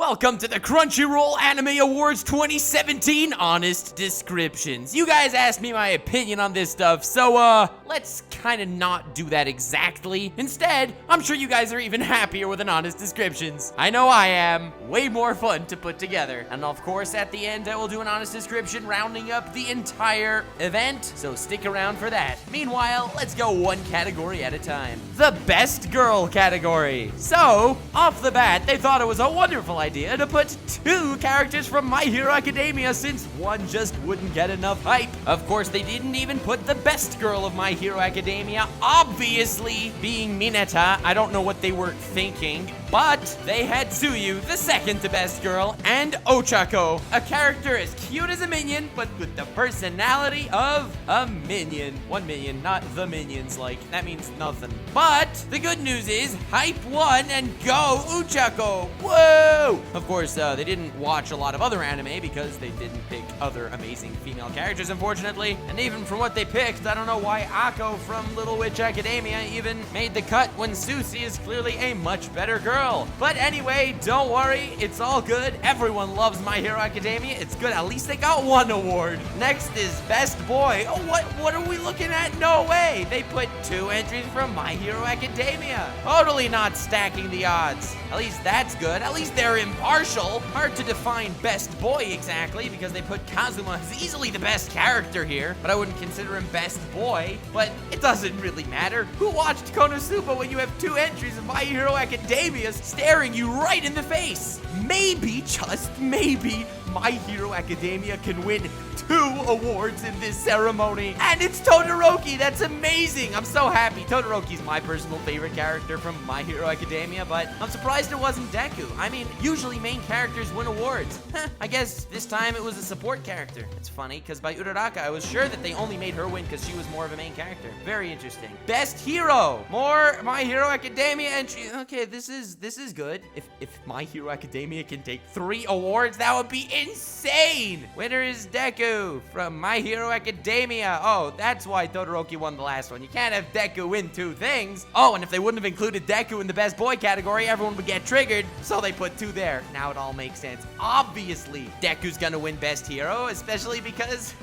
Welcome to the Crunchyroll Anime Awards 2017 Honest Descriptions. You guys asked me my opinion on this stuff, so let's kind of not do that exactly. Instead, I'm sure you guys are even happier with an honest descriptions. I know I am. Way more fun to put together. And of course, at the end, I will do an honest description rounding up the entire event, so stick around for that. Meanwhile, let's go one category at a time. The Best Girl category. So, off the bat, they thought it was a wonderful idea to put two characters from My Hero Academia since one just wouldn't get enough hype. Of course, they didn't even put the best girl of My Hero Academia, obviously being Mineta. I don't know what they were thinking, but they had Tsuyu, the second to best girl, and Ochako, a character as cute as a minion, but with the personality of a minion. 1 million, not the minions, like, that means nothing. But the good news is, hype won and go Ochako. Whoa! Of course, they didn't watch a lot of other anime because they didn't pick other amazing female characters, unfortunately. And even from what they picked, I don't know why Ako from Little Witch Academia even made the cut when Susie is clearly a much better girl. But anyway, don't worry, it's all good. Everyone loves My Hero Academia. It's good, at least they got one award. Next is Best Boy. Oh, what are we looking at? No way! They put 2 entries from My Hero Academia. Totally not stacking the odds. At least that's good. At least they're impartial. Hard to define Best Boy exactly because they put Kazuma as easily the best character here, but I wouldn't consider him Best Boy. But it doesn't really matter. Who watched Konosuba when you have 2 entries of My Hero Academia staring you right in the face? Maybe, just maybe, My Hero Academia can win 2 awards in this ceremony. And it's Todoroki. That's amazing. I'm so happy. Todoroki's my personal favorite character from My Hero Academia, but I'm surprised it wasn't Deku. I mean, usually main characters win awards. I guess this time it was a support character. It's funny, because by Uraraka, I was sure that they only made her win because she was more of a main character. Very interesting. Best Hero. More My Hero Academia entry. Okay, this is good. If My Hero Academia can take 3 awards, that would be insane. Winner is Deku from My Hero Academia. Oh, that's why Todoroki won the last one. You can't have Deku win 2 things. Oh, and if they wouldn't have included Deku in the Best Boy category, everyone would get triggered, so they put 2 there. Now it all makes sense. Obviously, Deku's gonna win Best Hero, especially because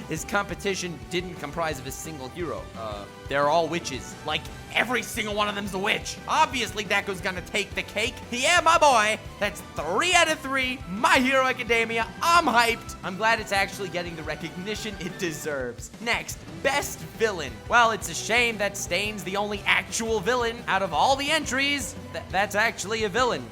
his competition didn't comprise of a single hero. They're all witches. Like, every single one of them's a witch. Obviously, Deku's gonna take the cake. Yeah, my boy. That's 3 out of 3. My Hero Academia. I'm hyped. I'm glad it's actually getting the recognition it deserves. Next, Best Villain. Well, it's a shame that Stain's the only actual villain out of all the entries. That's actually a villain.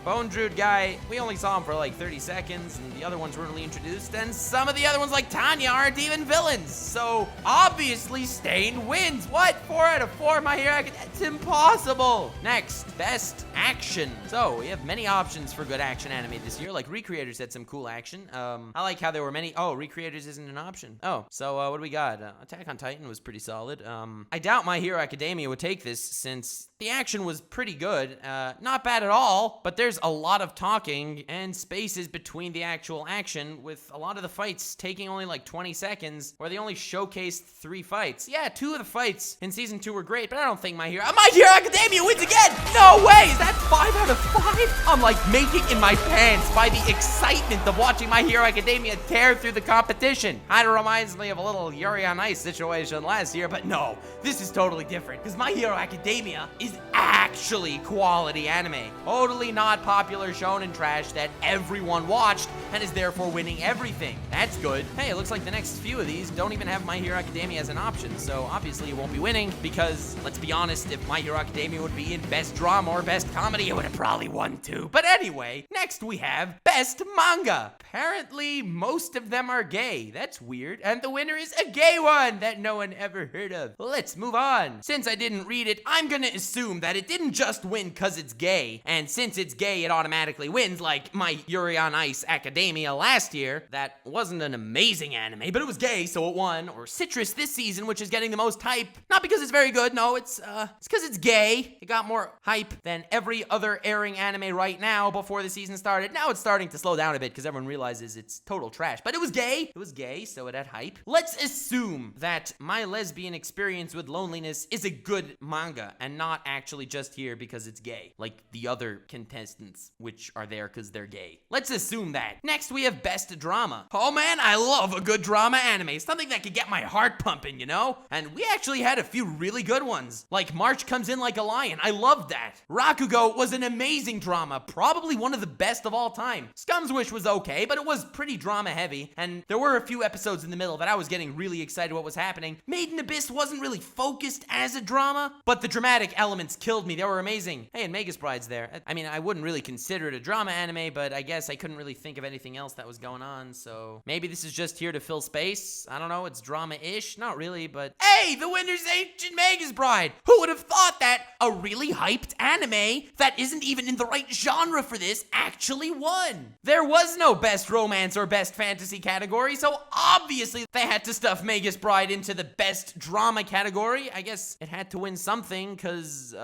Bone Druid guy, we only saw him for like 30 seconds, and the other ones weren't really introduced, and some of the other ones like Tanya aren't even villains. So, obviously, Stain wins. What? 4 out of 4, My Hero Academia? That's impossible. Next, Best Action. So, we have many options for good action anime this year, like Recreators had some cool action. I like how there were many. Oh, Recreators isn't an option. Oh, so what do we got? Attack on Titan was pretty solid. I doubt My Hero Academia would take this since the action was pretty good. Not bad at all. But there's a lot of talking and spaces between the actual action, with a lot of the fights taking only like 20 seconds, where they only showcased 3 fights. Yeah, 2 of the fights in season 2 were great, but I don't think My Hero Academia wins again! No way! Is that 5 out of 5? I'm like making in my pants by the excitement of watching My Hero Academia tear through the competition. Kinda reminds me of a little Yuri on Ice situation last year, but no, this is totally different, because My Hero Academia is actually quality anime. Totally not popular shonen trash that everyone watched and is therefore winning everything. That's good. Hey, it looks like the next few of these don't even have My Hero Academia as an option, so obviously it won't be winning because, let's be honest, if My Hero Academia would be in Best Drama or Best Comedy, it would have probably won too. But anyway, next we have Best Manga. Apparently, most of them are gay. That's weird. And the winner is a gay one that no one ever heard of. Let's move on. Since I didn't read it, I'm gonna assume that it didn't just win because it's gay, and since it's gay, it automatically wins, like My Yuri on Ice Academia last year. That wasn't an amazing anime, but it was gay, so it won. Or Citrus this season, which is getting the most hype. Not because it's very good, no, it's because it's gay. It got more hype than every other airing anime right now before the season started. Now it's starting to slow down a bit because everyone realizes it's total trash. But it was gay. It was gay, so it had hype. Let's assume that My Lesbian Experience with Loneliness is a good manga and not actually just here because it's gay, like the other contestants, which are there because they're gay. Let's assume that. Next, we have best drama. Oh man, I love a good drama anime. Something that could get my heart pumping, you know? And we actually had a few really good ones. Like March Comes In Like a Lion. I loved that. Rakugo was an amazing drama, probably one of the best of all time. Scum's Wish was okay, but it was pretty drama heavy, and there were a few episodes in the middle that I was getting really excited what was happening. Made in Abyss wasn't really focused as a drama, but the dramatic elements killed me. They were amazing. Hey, and Magus Bride's there. I mean, I wouldn't really consider it a drama anime, but I guess I couldn't really think of anything else that was going on, so maybe this is just here to fill space. I don't know, it's drama-ish. Not really, but hey, the winner's Ancient Magus Bride. Who would have thought that a really hyped anime that isn't even in the right genre for this actually won? There was no best romance or best fantasy category, so obviously they had to stuff Magus Bride into the best drama category. I guess it had to win something because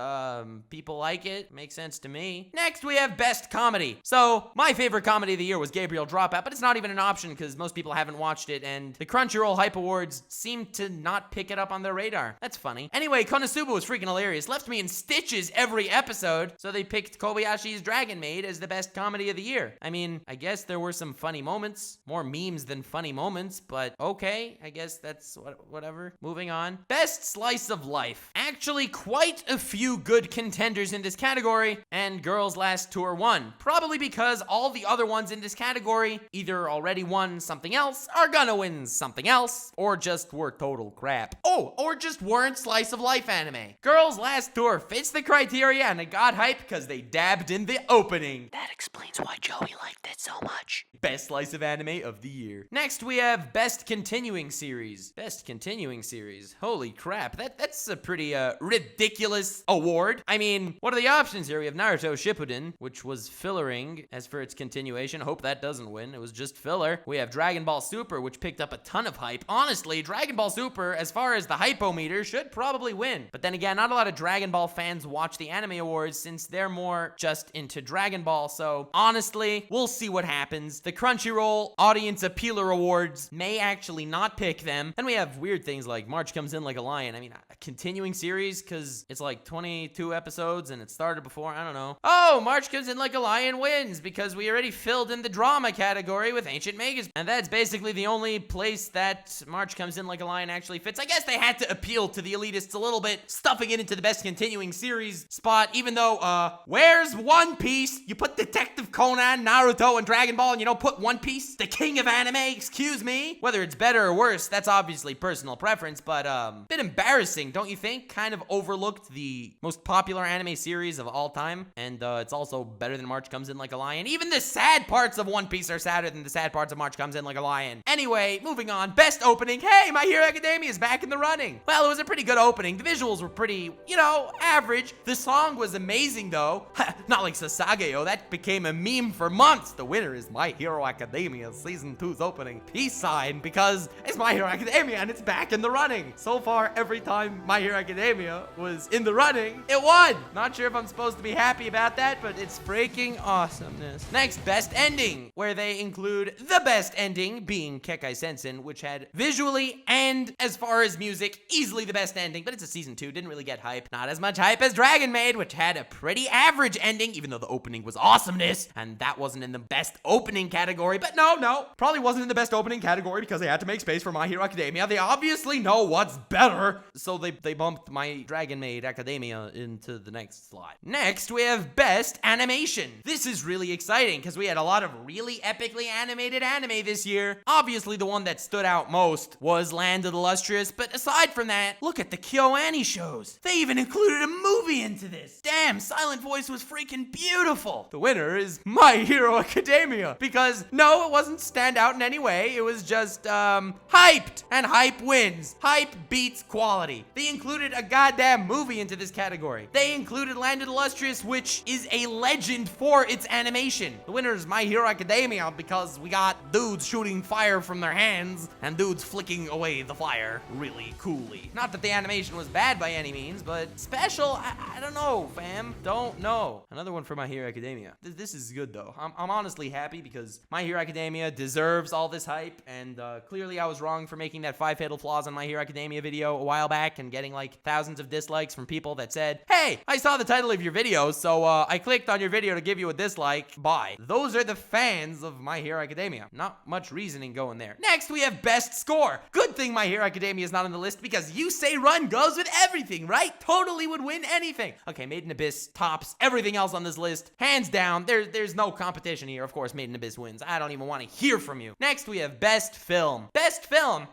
people like it. Makes sense to me. Next, we have best comedy. So my favorite comedy of the year was Gabriel Dropout, but it's not even an option because most people haven't watched it, and the Crunchyroll Hype Awards seem to not pick it up on their radar. That's funny. Anyway, Konosuba was freaking hilarious. Left me in stitches every episode, so they picked Kobayashi's Dragon Maid as the best comedy of the year. I mean, I guess there were some funny moments. More memes than funny moments, but okay. I guess that's whatever. Moving on. Best slice of life. Actually, quite a few good contenders in this category, and Girls Last Tour won. Probably because all the other ones in this category either already won something else, are gonna win something else, or just were total crap. Oh, or just weren't slice of life anime. Girls Last Tour fits the criteria, and it got hype because they dabbed in the opening. That explains why Joey liked it so much. Best slice of anime of the year. Next, we have best continuing series. Best continuing series. Holy crap, that's a pretty ridiculous award. I mean, what are the options here? We have Naruto Shippuden, which was fillering as for its continuation. Hope that doesn't win. It was just filler. We have Dragon Ball Super, which picked up a ton of hype. Honestly, Dragon Ball Super, as far as the hypometer, should probably win. But then again, not a lot of Dragon Ball fans watch the anime awards since they're more just into Dragon Ball. So honestly, we'll see what happens. The Crunchyroll Audience Appealer Awards may actually not pick them. And we have weird things like March Comes In Like a Lion. I mean, a continuing series because it's like 22 episodes and it started before. I don't know. Oh, March Comes In Like a Lion wins because we already filled in the drama category with Ancient Magus. And that's basically the only place that March Comes In Like a Lion actually fits. I guess they had to appeal to the elitists a little bit, stuffing it into the best continuing series spot, even though, where's One Piece? You put Detective Conan, Naruto, and Dragon Ball, and you don't put One Piece? The king of anime, excuse me? Whether it's better or worse, that's obviously personal preference, but, bit embarrassing, don't you think? Kind of overlooked the most popular anime series of all time, and, it's also better than March Comes In Like a Lion. Even the sad parts of One Piece are sadder than the sad parts of March Comes In Like a Lion. Anyway, moving on. Best opening. Hey, My Hero Academia is back in the running. Well, it was a pretty good opening. The visuals were pretty, you know, average. The song was amazing, though. Not like Sasageo. That became a meme for months. The winner is My Hero Academia Season 2's opening. Peace sign, because it's My Hero Academia and it's back in the running. So far, every time My Hero Academia was in the running, it won. Not sure if I'm supposed to be happy about that, but it's freaking awesomeness. Next, best ending, where they include the best ending being Kekai Sensen, which had visually and as far as music, easily the best ending, but it's a season 2, didn't really get hype. Not as much hype as Dragon Maid, which had a pretty average ending, even though the opening was awesomeness, and that wasn't in the best opening category. But no, probably wasn't in the best opening category because they had to make space for My Hero Academia. They obviously know what's better, so they bumped My Dragon Maid Academia into the next slot. Next, we have best animation. This is really exciting because we had a lot of really epically animated anime this year. Obviously, the one that stood out most was Land of the Lustrous, but aside from that, look at the KyoAni shows. They even included a movie into this. Damn, Silent Voice was freaking beautiful. The winner is My Hero Academia because no, it wasn't stand out in any way. It was just hyped, and hype wins. Hype beats quality. They included a goddamn movie into this category. They included Land of the Lustrous, which is a legend for its animation. The winner is My Hero Academia because we got dudes shooting fire from their hands and dudes flicking away the fire really coolly. Not that the animation was bad by any means, but special, I don't know, fam. Don't know. Another one for My Hero Academia. This is is good though. I'm honestly happy because My Hero Academia deserves all this hype, and clearly I was wrong for making that 5 fatal flaws on My Hero Academia video a while back and getting like thousands of dislikes from people that said, hey, I saw the title of your video, so I clicked on your video to give you a dislike. Bye. Those are the fans of My Hero Academia. Not much reasoning going there. Next, we have best score. Good thing My Hero Academia is not on the list because You Say Run goes with everything, right? Totally would win anything. Okay, Made in Abyss tops everything else on this list. Hands down, there's no competition here. Of course, Made in Abyss wins. I don't even want to hear from you. Next, we have best film. Best film.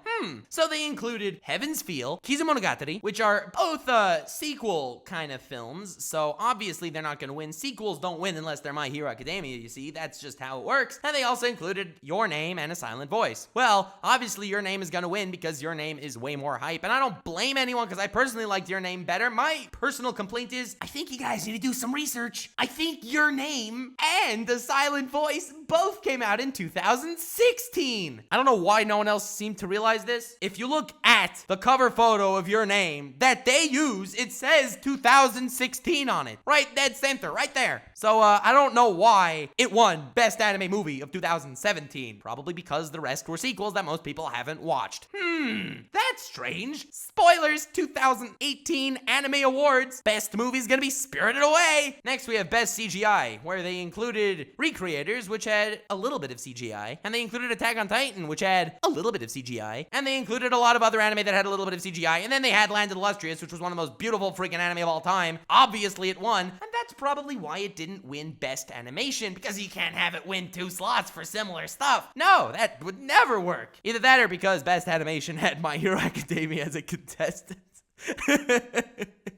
So they included Heaven's Feel, Kizumonogatari, which are both sequel kind of films. So obviously they're not going to win. Sequels don't win unless they're My Hero Academia, you see. That's just how it works. And they also included Your Name and A Silent Voice. Well, obviously Your Name is going to win because Your Name is way more hype. And I don't blame anyone because I personally liked Your Name better. My personal complaint is, I think you guys need to do some research. I think Your Name and A Silent Voice both came out in 2016. I don't know why no one else seemed to realize this. If you look at the cover photo of Your Name that they use, it says 2016 on it. Right dead center, right there. So I don't know why it won Best Anime Movie of 2017. Probably because the rest were sequels that most people haven't watched. That's strange. Spoilers, 2018 Anime Awards. Best movie is gonna be Spirited Away. Next we have Best CGI, where they included Recreators, which had a little bit of CGI, and they included Attack on Titan, which had a little bit of CGI, and they included a lot of other anime that had a little bit of CGI, and then they had Land of the Illustrious, which was one of the most beautiful freaking anime of all time. Obviously it won, and that's probably why it didn't win Best Animation, because you can't have it win 2 slots for similar stuff. No, that would never work. Either that or because Best Animation had My Hero Academia as a contestant.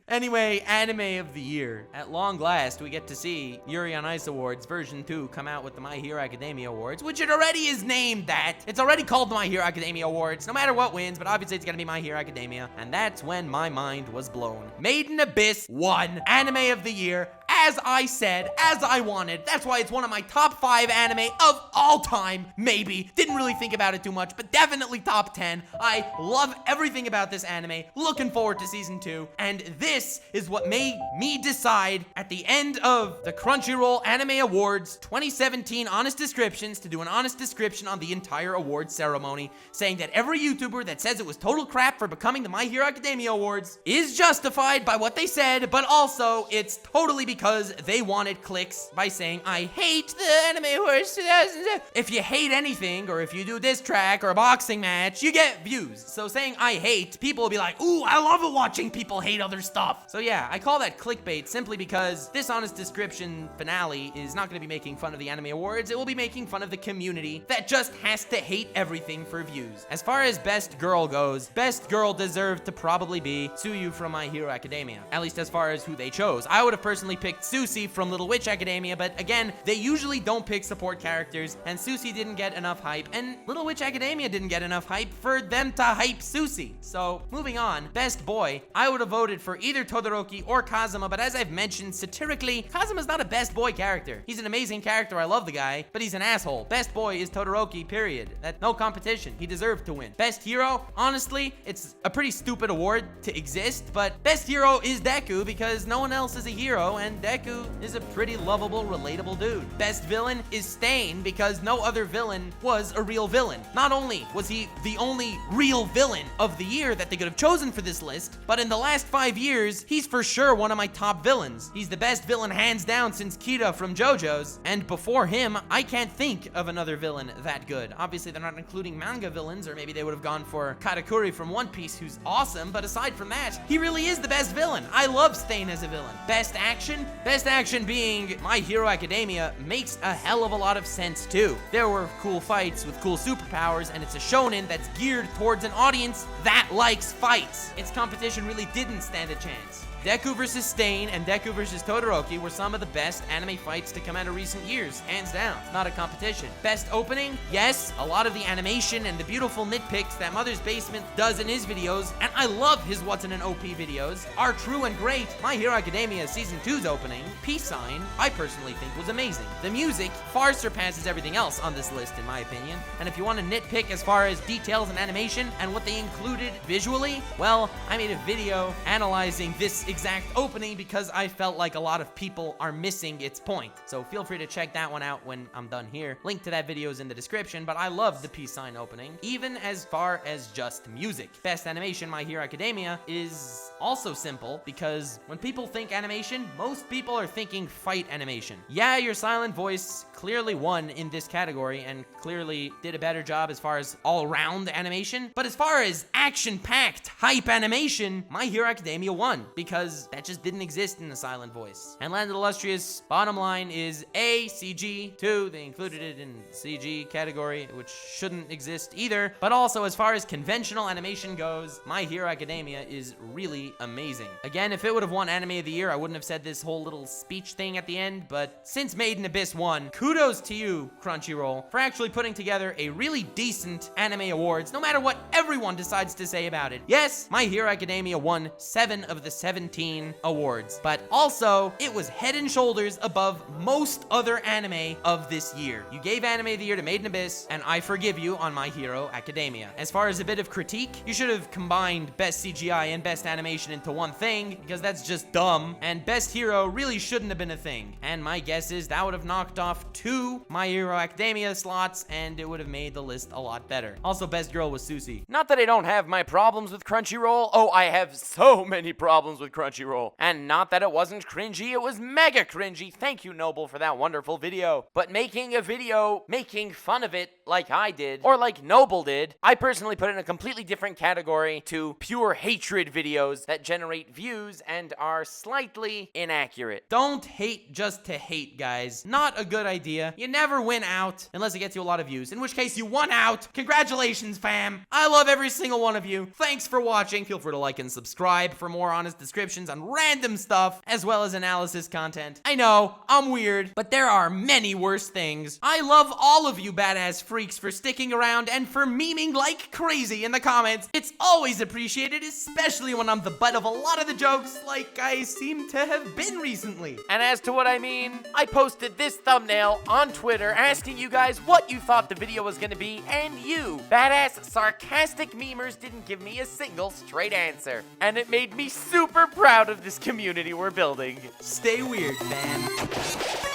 Anyway, Anime of the Year. At long last, we get to see Yuri on Ice Awards version 2 come out with the My Hero Academia Awards, which it already is named that. It's already called the My Hero Academia Awards, no matter what wins, but obviously it's gonna be My Hero Academia. And that's when my mind was blown. Made in Abyss won Anime of the Year, as I said, as I wanted. That's why it's one of my top 5 anime of all time, maybe. Didn't really think about it too much, but definitely top 10. I love everything about this anime. Looking forward to season 2. And this is what made me decide at the end of the Crunchyroll Anime Awards 2017 Honest Descriptions to do an honest description on the entire award ceremony, saying that every YouTuber that says it was total crap for becoming the My Hero Academia Awards is justified by what they said, but also it's totally because they wanted clicks by saying, I hate the Anime Awards 2007. If you hate anything, or if you do this track or a boxing match, you get views. So saying I hate, people will be like, ooh, I love it watching people hate other stuff. So yeah, I call that clickbait simply because this honest description finale is not going to be making fun of the Anime Awards. It will be making fun of the community that just has to hate everything for views. As far as best girl goes, best girl deserved to probably be Tsuyu from My Hero Academia. At least as far as who they chose. I would have personally picked Susie from Little Witch Academia, but again, they usually don't pick support characters, and Susie didn't get enough hype, and Little Witch Academia didn't get enough hype for them to hype Susie. So moving on, best boy, I would have voted for either Todoroki or Kazuma, but as I've mentioned, satirically, Kazuma's not a best boy character. He's an amazing character, I love the guy, but he's an asshole. Best boy is Todoroki, period. That's no competition. He deserved to win. Best hero, honestly, it's a pretty stupid award to exist, but best hero is Deku because no one else is a hero, and Deku is a pretty lovable, relatable dude. Best villain is Stain because no other villain was a real villain. Not only was he the only real villain of the year that they could have chosen for this list, but in the last 5 years, he's for sure one of my top villains. He's the best villain hands down since Kira from JoJo's, and before him, I can't think of another villain that good. Obviously, they're not including manga villains, or maybe they would have gone for Katakuri from One Piece, who's awesome, but aside from that, he really is the best villain. I love Stain as a villain. Best action being My Hero Academia makes a hell of a lot of sense too. There were cool fights with cool superpowers, and it's a shonen that's geared towards an audience that likes fights. Its competition really didn't stand a chance. Deku vs. Stain and Deku vs. Todoroki were some of the best anime fights to come out of recent years, hands down. It's not a competition. Best opening? Yes, a lot of the animation and the beautiful nitpicks that Mother's Basement does in his videos, and I love his What's in an OP videos, are true and great. My Hero Academia Season 2's opening, Peace Sign, I personally think was amazing. The music far surpasses everything else on this list in my opinion, and if you want to nitpick as far as details and animation and what they included visually, well, I made a video analyzing this exact opening because I felt like a lot of people are missing its point. So feel free to check that one out when I'm done here. Link to that video is in the description, but I love the peace sign opening, even as far as just music. Best animation, My Hero Academia, is also simple because when people think animation, most people are thinking fight animation. Yeah, your silent voice clearly won in this category and clearly did a better job as far as all-around animation, but as far as action-packed hype animation, My Hero Academia won because that just didn't exist in the silent voice. And Land of the Illustrious, bottom line is A, CG, 2, they included it in CG category, which shouldn't exist either, but also as far as conventional animation goes, My Hero Academia is really amazing. Again, if it would have won Anime of the Year, I wouldn't have said this whole little speech thing at the end, but since Made in Abyss won, kudos to you, Crunchyroll, for actually putting together a really decent anime awards, no matter what everyone decides to say about it. Yes, My Hero Academia won 7 of the 17 awards, but also, it was head and shoulders above most other anime of this year. You gave Anime of the Year to Made in Abyss, and I forgive you on My Hero Academia. As far as a bit of critique, you should have combined Best CGI and Best Animation into one thing, because that's just dumb, and Best Hero really shouldn't have been a thing. And my guess is that would have knocked off 2 My Hero Academia slots, and it would have made the list a lot better. Also, Best Girl was Susie. Not that I don't have my problems with Crunchyroll. Oh, I have so many problems with Crunchyroll. And not that it wasn't cringy, it was mega cringy. Thank you, Noble, for that wonderful video. But making a video, making fun of it like I did, or like Noble did, I personally put it in a completely different category to pure hatred videos that generate views and are slightly inaccurate. Don't hate just to hate, guys. Not a good idea. You never win out unless it gets you a lot of views, in which case you won out. Congratulations, fam. I love every single one of you. Thanks for watching. Feel free to like and subscribe for more honest descriptions on random stuff, as well as analysis content. I know, I'm weird, but there are many worse things. I love all of you badass freaks for sticking around and for memeing like crazy in the comments. It's always appreciated, especially when I'm the butt of a lot of the jokes like I seem to have been recently. And as to what I mean, I posted this thumbnail on Twitter asking you guys what you thought the video was gonna be, and you, badass sarcastic memers, didn't give me a single straight answer. And it made me super proud of this community we're building. Stay weird, man.